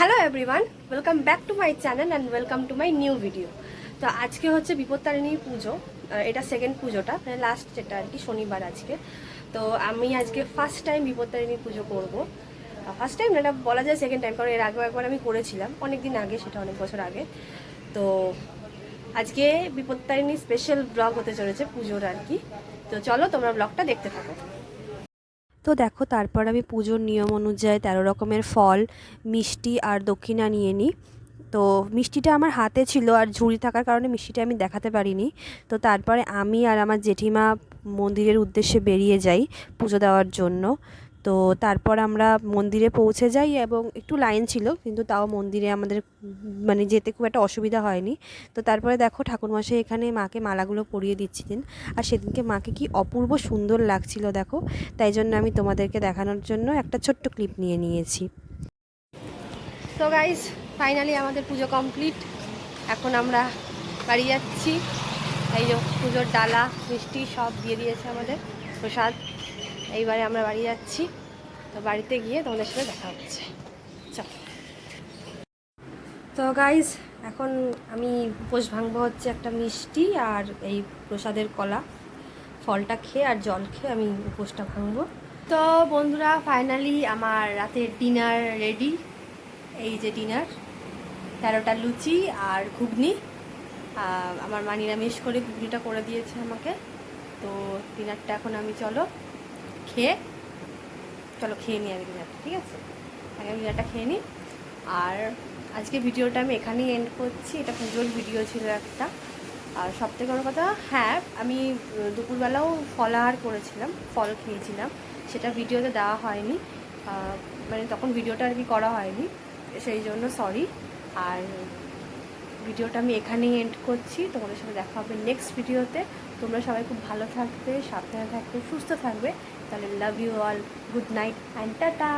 Hello everyone, welcome back to my channel and welcome to my new video. তো আজকে হচ্ছে বিপত্তারিণী পুজো। এটা second পুজোটা, মানে লাস্ট যেটা আর কি, শনিবার আজকে। তো আমি আজকে ফার্স্ট টাইম বিপত্তারিণী পুজো করব। ফার্স্ট টাইম এটা বলা যায় সেকেন্ড টাইম, কারণ এর আগেও একবার আমি করেছিলাম অনেক দিন আগে, সেটা অনেক বছর আগে। তো আজকে বিপত্তারিণী স্পেশাল ব্লগ হতে চলেছে পুজোর আর কি। তো চলো তোমরা ব্লগটা দেখতে থাকো। তো দেখো, তারপর আমি পুজোর নিয়ম অনুযায়ী 13 রকমের ফল, মিষ্টি আর দক্ষিণা নিয়ে নিই। তো মিষ্টিটা আমার হাতে ছিল, আর ঝুড়ি থাকার কারণে মিষ্টিটা আমি দেখাতে পারিনি। তো তারপরে আমি আর আমার জেঠিমা মন্দিরের উদ্দেশ্যে বেরিয়ে যাই পুজো দেওয়ার জন্য। তো তারপর আমরা মন্দিরে পৌঁছে যাই এবং একটু লাইন ছিল, কিন্তু তাও মন্দিরে আমাদের মানে যেতে খুব একটা অসুবিধা হয়নি। তো তারপরে দেখো, ঠাকুরমশাই এখানে মাকে মালাগুলো পরিয়ে দিচ্ছিলেন। আর সেদিনকে মাকে কি অপূর্ব সুন্দর লাগছিল দেখো। তাই জন্য আমি তোমাদেরকে দেখানোর জন্য একটা ছোট্ট ক্লিপ নিয়ে নিয়েছি। তো গাইজ, ফাইনালি আমাদের পুজো কমপ্লিট। এখন আমরা বাড়ি যাচ্ছি। এই যে পুজোর ডালা মিষ্টি সব দিয়ে দিয়েছে আমাদের প্রসাদ। এইবারে আমরা বাড়ি যাচ্ছি। তো বাড়িতে গিয়ে তোমাদের সাথে দেখা হচ্ছে। চল। তো গাইজ, এখন আমি উপোস ভাঙবো হচ্ছে একটা মিষ্টি আর এই প্রসাদের কলা। ফলটা খেয়ে আর জল খেয়ে আমি উপোসটা ভাঙবো। তো বন্ধুরা, ফাইনালি আমার রাতের ডিনার রেডি। এই যে ডিনার, 13টা লুচি আর ঘুগনি। আমার মা নিরামিষ করে ঘুগনিটা করে দিয়েছে আমাকে। তো ডিনারটা এখন আমি খেয়ে খেয়ে নিই আমি ডিনারটা, ঠিক আছে? আগে আমি ডিনারটা খেয়ে নিই। আর আজকে ভিডিওটা আমি এখানেই এন্ড করছি। এটা পুজোর ভিডিও ছিল একটা। আর সবথেকে বড় কথা, হ্যাঁ, আমি দুপুরবেলাও ফলাহার করেছিলাম, ফল খেয়েছিলাম। সেটা ভিডিওতে দেওয়া হয়নি, মানে তখন ভিডিওটা আর কি করা হয়নি, সেই জন্য সরি। আর ভিডিওটা আমি এখানেই এন্ড করছি। তোমাদের সাথে দেখা হবে নেক্সট ভিডিওতে। তোমরা সবাই খুব ভালো থাকবে, সাবধানে থাকবে, সুস্থ থাকবে। তাহলে love you all, good night and tata.